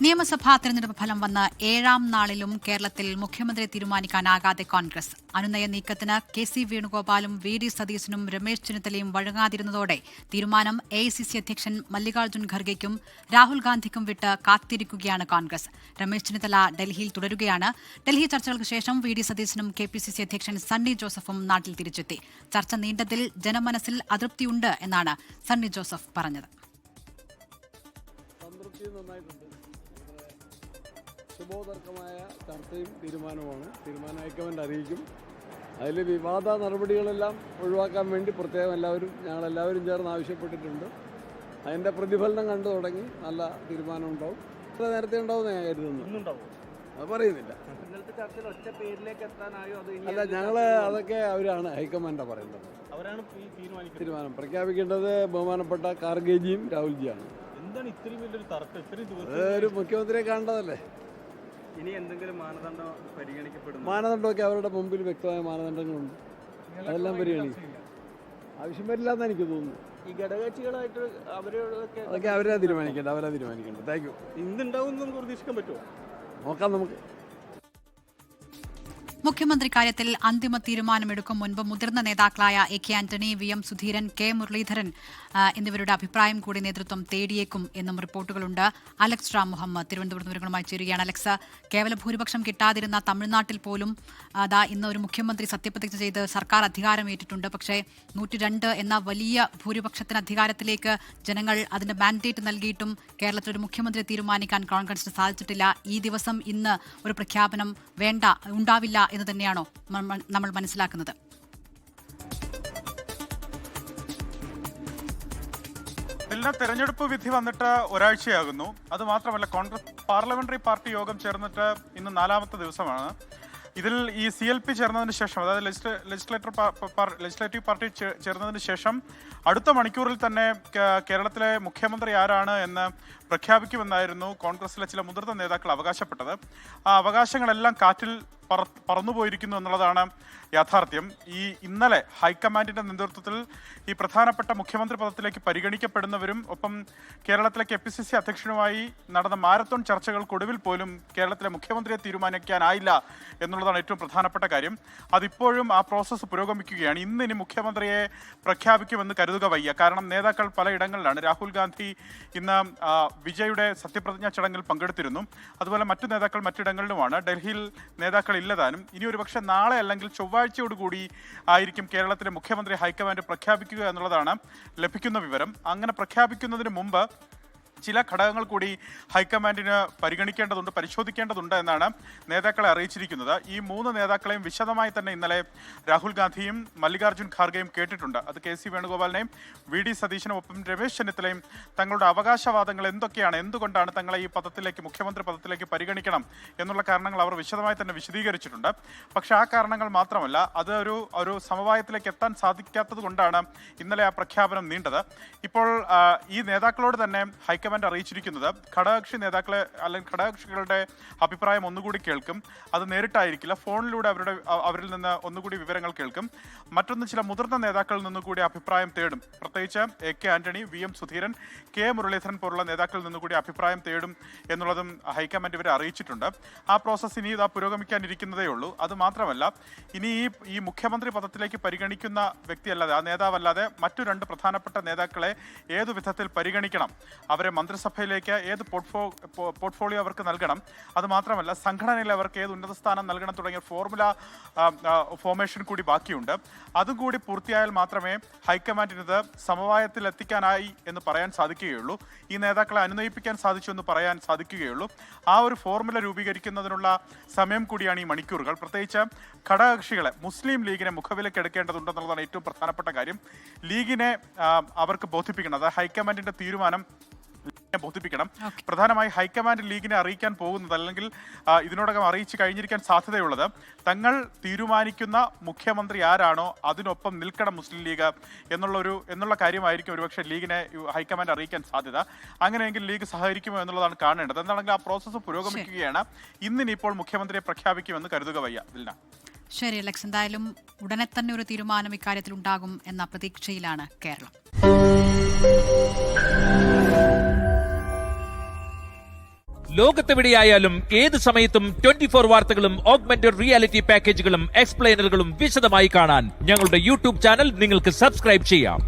നിയമസഭാ തെരഞ്ഞെടുപ്പ് ഫലം വന്ന് 7ാം നാളിലും കേരളത്തിൽ മുഖ്യമന്ത്രി തീരുമാനിക്കാനാകാതെ കോൺഗ്രസ്. അനുനയ നീക്കത്തിന് KC വേണുഗോപാലും VD സതീശനും രമേശ് ചെന്നിത്തലയും വഴങ്ങാതിരുന്നതോടെ തീരുമാനം AICC അധ്യക്ഷൻ മല്ലികാർജ്ജുൻ ഖർഗെയ്ക്കും രാഹുൽ ഗാന്ധിക്കും വിട്ട് കാത്തിരിക്കുകയാണ് കോൺഗ്രസ്. രമേശ് ചെന്നിത്തല ഡൽഹിയിൽ തുടരുകയാണ്. ഡൽഹി ചർച്ചകൾക്ക് ശേഷം VD സതീശനും KPCC അധ്യക്ഷൻ സണ്ണി ജോസഫും നാട്ടിൽ തിരിച്ചെത്തി. ചർച്ച നീണ്ടതിൽ ജനമനസ്സിൽ അതൃപ്തിയുണ്ട് എന്നാണ് സണ്ണി ജോസഫ് പറഞ്ഞത്. ശുഭോദർക്കമായ ചർച്ചയും തീരുമാനമാണ്. തീരുമാനം ഹൈക്കമാൻഡ് അറിയിക്കും. അതിൽ വിവാദ നടപടികളെല്ലാം ഒഴിവാക്കാൻ വേണ്ടി പ്രത്യേകം ഞങ്ങളെല്ലാവരും ചേർന്ന് ആവശ്യപ്പെട്ടിട്ടുണ്ട്. അതിൻ്റെ പ്രതിഫലനം കണ്ടു തുടങ്ങി. നല്ല തീരുമാനം ഉണ്ടാവും. നേരത്തെ ഉണ്ടാവും ഞാൻ കരുതുന്നു. അത് പറയുന്നില്ല. അല്ല, ഞങ്ങൾ അതൊക്കെ അവരാണ് ഹൈക്കമാൻഡാണ് പറയേണ്ടത്. തീരുമാനം പ്രഖ്യാപിക്കേണ്ടത് ബഹുമാനപ്പെട്ട ഖാർഗെജിയും രാഹുൽജിയാണ്. ഒരു മുഖ്യമന്ത്രിയെ കാണേണ്ടതല്ലേ. ഇനി എന്തെങ്കിലും മാനദണ്ഡം പരിഗണിക്കപ്പെടും? മാനദണ്ഡമൊക്കെ അവരുടെ മുമ്പിൽ വ്യക്തമായ മാനദണ്ഡങ്ങളുണ്ട്. അതെല്ലാം പരിഗണിക്കും. ആവശ്യം വരില്ല എന്ന് എനിക്ക് തോന്നുന്നു. ഈ ഘടകകക്ഷികളായിട്ട് അതൊക്കെ അവരാ തീരുമാനിക്കേണ്ടത്. Thank you. ഇന്നുണ്ടാവും നമുക്ക് പ്രതീക്ഷിക്കാൻ പറ്റുമോ? നോക്കാം നമുക്ക്. മുഖ്യമന്ത്രി കാര്യത്തിൽ അന്തിമ തീരുമാനമെടുക്കും മുൻപ് മുതിർന്ന നേതാക്കളായ AK Antony, VM Sudheeran, K Muraleedharan എന്നിവരുടെ അഭിപ്രായം കൂടി നേതൃത്വം തേടിയേക്കും എന്നും റിപ്പോർട്ടുകളുണ്ട്. അലക്സ് റാം മുഹമ്മദ് തിരുവനന്തപുരത്ത് വിവരങ്ങളുമായി ചേരുകയാണ്. അലക്സ്, കേവല ഭൂരിപക്ഷം കിട്ടാതിരുന്ന തമിഴ്നാട്ടിൽ പോലും ഇന്ന് ഒരു മുഖ്യമന്ത്രി സത്യപ്രതിജ്ഞ ചെയ്ത് സർക്കാർ അധികാരമേറ്റിട്ടുണ്ട്. പക്ഷേ 102 എന്ന വലിയ ഭൂരിപക്ഷത്തിന് അധികാരത്തിലേക്ക് ജനങ്ങൾ അതിന്റെ മാൻഡേറ്റ് നൽകിയിട്ടും കേരളത്തിൽ ഒരു മുഖ്യമന്ത്രി തീരുമാനിക്കാൻ കോൺഗ്രസിന് സാധിച്ചിട്ടില്ല. ഈ ദിവസം ഇന്ന് ഒരു പ്രഖ്യാപനം ഉണ്ടാവില്ല എന്ന് തന്നെയാണോ നമ്മൾ മനസ്സിലാക്കുന്നത്? തെരഞ്ഞെടുപ്പ് വിധി വന്നിട്ട് ഒരാഴ്ചയാകുന്നു. അതുമാത്രമല്ല, കോൺഗ്രസ് പാർലമെന്ററി പാർട്ടി യോഗം ചേർന്നിട്ട് ഇന്ന് 4ാമത്തെ ദിവസമാണ്. ഇതിൽ ഈ CLP ചേർന്നതിന് ശേഷം, അതായത് ലെജിസ്ലേറ്റീവ് പാർട്ടി ചേർന്നതിന് ശേഷം അടുത്ത മണിക്കൂറിൽ തന്നെ കേരളത്തിലെ മുഖ്യമന്ത്രി ആരാണ് എന്ന് പ്രഖ്യാപിക്കുമെന്നായിരുന്നു കോൺഗ്രസിലെ ചില മുതിർന്ന നേതാക്കൾ അവകാശപ്പെട്ടത്. ആ അവകാശങ്ങളെല്ലാം കാറ്റിൽ പറന്നുപോയിരിക്കുന്നു എന്നുള്ളതാണ് യാഥാർത്ഥ്യം. ഇന്നലെ ഹൈക്കമാൻഡിന്റെ നേതൃത്വത്തിൽ ഈ പ്രധാനപ്പെട്ട മുഖ്യമന്ത്രി പദത്തിലേക്ക് പരിഗണിക്കപ്പെടുന്നവരും ഒപ്പം കേരളത്തിലെ KPCC അധ്യക്ഷനുമായി നടന്ന മാരത്തോൺ ചർച്ചകൾക്കൊടുവിൽ പോലും കേരളത്തിലെ മുഖ്യമന്ത്രിയെ തീരുമാനിക്കാനായില്ല എന്നുള്ളതാണ് ഏറ്റവും പ്രധാനപ്പെട്ട കാര്യം. അതിപ്പോഴും ആ പ്രോസസ്സ് പുരോഗമിക്കുകയാണ്. ഇനി മുഖ്യമന്ത്രിയെ പ്രഖ്യാപിക്കുമെന്ന് കരുതുക വയ്യ. കാരണം നേതാക്കൾ പലയിടങ്ങളിലാണ്. രാഹുൽ ഗാന്ധി ഇന്ന് വിജയുടെ സത്യപ്രതിജ്ഞാ ചടങ്ങിൽ പങ്കെടുത്തിരുന്നു. അതുപോലെ മറ്റു നേതാക്കൾ മറ്റിടങ്ങളിലുമാണ്. ഡൽഹിയിൽ നേതാക്കൾ ഇല്ലതാനും. ഇനി ഒരുപക്ഷെ നാളെ അല്ലെങ്കിൽ ചൊവ്വാഴ്ചയോടുകൂടി ആയിരിക്കും കേരളത്തിലെ മുഖ്യമന്ത്രി ഹൈക്കമാൻഡ് പ്രഖ്യാപിക്കുക എന്നുള്ളതാണ് ലഭിക്കുന്ന വിവരം. അങ്ങനെ പ്രഖ്യാപിക്കുന്നതിന് മുമ്പ് ചില ഘടകങ്ങൾ കൂടി ഹൈക്കമാൻഡിന് പരിശോധിക്കേണ്ടതുണ്ട് എന്നാണ് നേതാക്കളെ അറിയിച്ചിരിക്കുന്നത്. ഈ 3 നേതാക്കളെയും വിശദമായി തന്നെ ഇന്നലെ രാഹുൽ ഗാന്ധിയും മല്ലികാർജ്ജുൻ ഖാർഗെയും കേട്ടിട്ടുണ്ട്. അത് KC വേണുഗോപാലിനെയും VD സതീശനും ഒപ്പം രമേശ് ചെന്നിത്തലയും തങ്ങളുടെ അവകാശവാദങ്ങൾ എന്തൊക്കെയാണ്, എന്തുകൊണ്ടാണ് തങ്ങളെ ഈ മുഖ്യമന്ത്രി പദത്തിലേക്ക് പരിഗണിക്കണം എന്നുള്ള കാരണങ്ങൾ അവർ വിശദമായി തന്നെ വിശദീകരിച്ചിട്ടുണ്ട്. പക്ഷെ ആ കാരണങ്ങൾ മാത്രമല്ല, അത് ഒരു സമവായത്തിലേക്ക് എത്താൻ സാധിക്കാത്തത് കൊണ്ടാണ് ഇന്നലെ ആ പ്രഖ്യാപനം നീണ്ടത്. ഇപ്പോൾ ഈ നേതാക്കളോട് തന്നെ ഹൈക്കമാൻഡ് അറിയിച്ചിരിക്കുന്നത് ഘടകകക്ഷി നേതാക്കളെ അല്ലെങ്കിൽ ഘടകകക്ഷികളുടെ അഭിപ്രായം ഒന്നുകൂടി കേൾക്കും. അത് നേരിട്ടായിരിക്കില്ല, ഫോണിലൂടെ അവരിൽ നിന്ന് ഒന്നുകൂടി വിവരങ്ങൾ കേൾക്കും. മറ്റൊന്ന്, ചില മുതിർന്ന നേതാക്കളിൽ നിന്നുകൂടി അഭിപ്രായം തേടും. പ്രത്യേകിച്ച് AK Antony, VM Sudheeran, K Muraleedharan പോലുള്ള നേതാക്കളിൽ നിന്നുകൂടി അഭിപ്രായം തേടും എന്നുള്ളതും ഹൈക്കമാൻഡ് ഇവരെ അറിയിച്ചിട്ടുണ്ട്. ആ പ്രോസസ്സ് ഇനി പുരോഗമിക്കാനിരിക്കുന്നതേ ഉള്ളൂ. അത് മാത്രമല്ല, ഇനി ഈ മുഖ്യമന്ത്രി പദത്തിലേക്ക് പരിഗണിക്കുന്ന വ്യക്തിയല്ലാതെ, ആ നേതാവല്ലാതെ മറ്റു 2 പ്രധാനപ്പെട്ട നേതാക്കളെ ഏതു വിധത്തിൽ പരിഗണിക്കണം, അവരെ മന്ത്രിസഭയിലേക്ക് ഏത് പോർട്ട്ഫോളിയോ അവർക്ക് നൽകണം, അതുമാത്രമല്ല സംഘടനയിൽ അവർക്ക് ഏത് ഉന്നത സ്ഥാനം നൽകണം തുടങ്ങിയ ഫോർമേഷൻ കൂടി ബാക്കിയുണ്ട്. അതുകൂടി പൂർത്തിയായാൽ മാത്രമേ ഹൈക്കമാൻഡിനത് സമവായത്തിൽ എത്തിക്കാനായി എന്ന് പറയാൻ സാധിക്കുകയുള്ളൂ. ഈ നേതാക്കളെ അനുനയിപ്പിക്കാൻ സാധിച്ചു എന്ന് പറയാൻ സാധിക്കുകയുള്ളൂ. ആ ഒരു ഫോർമുല രൂപീകരിക്കുന്നതിനുള്ള സമയം കൂടിയാണ് ഈ മണിക്കൂറുകൾ. പ്രത്യേകിച്ച് ഘടകകക്ഷികളെ, മുസ്ലിം ലീഗിനെ മുഖവിലേക്ക് എടുക്കേണ്ടതുണ്ടെന്നുള്ളതാണ് ഏറ്റവും പ്രധാനപ്പെട്ട കാര്യം. ലീഗിനെ അവർക്ക് ബോധിപ്പിക്കണം. അതായത് ഹൈക്കമാൻഡിന്റെ തീരുമാനം ബോധിപ്പിക്കണം. പ്രധാനമായി ഹൈക്കമാൻഡ് ലീഗിനെ അറിയിക്കാൻ പോകുന്നത്, അല്ലെങ്കിൽ ഇതിനോടകം അറിയിച്ചു കഴിഞ്ഞിരിക്കാൻ സാധ്യതയുള്ളത്, തങ്ങൾ തീരുമാനിക്കുന്ന മുഖ്യമന്ത്രി ആരാണോ അതിനൊപ്പം നിൽക്കണം മുസ്ലിം ലീഗ് എന്നുള്ള കാര്യമായിരിക്കും ഒരുപക്ഷെ ലീഗിനെ ഹൈക്കമാൻഡ് അറിയിക്കാൻ സാധ്യത. അങ്ങനെയെങ്കിൽ ലീഗ് സഹകരിക്കുമോ എന്നുള്ളതാണ് കാണേണ്ടത്. എന്താണെങ്കിൽ ആ പ്രോസസ്സ് പുരോഗമിക്കുകയാണ്. ഇന്നിപ്പോൾ മുഖ്യമന്ത്രിയെ പ്രഖ്യാപിക്കുമെന്ന് കരുതുക വയ്യ. ശരി അലക്സ്, എന്തായാലും ഉടനെ തന്നെ ഒരു തീരുമാനം ഇക്കാര്യത്തിൽ ഉണ്ടാകും എന്ന പ്രതീക്ഷയിലാണ് കേരളം. ലോകത്തെവിടെയായാലും ഏത് സമയത്തും 24 വാർത്തകളും ഓഗ്മെന്റഡ് റിയാലിറ്റി പാക്കേജുകളും എക്സ്പ്ലെയിനറുകളും വിശദമായി കാണാൻ ഞങ്ങളുടെ യൂട്യൂബ് ചാനൽ നിങ്ങൾക്ക് സബ്സ്ക്രൈബ് ചെയ്യാം.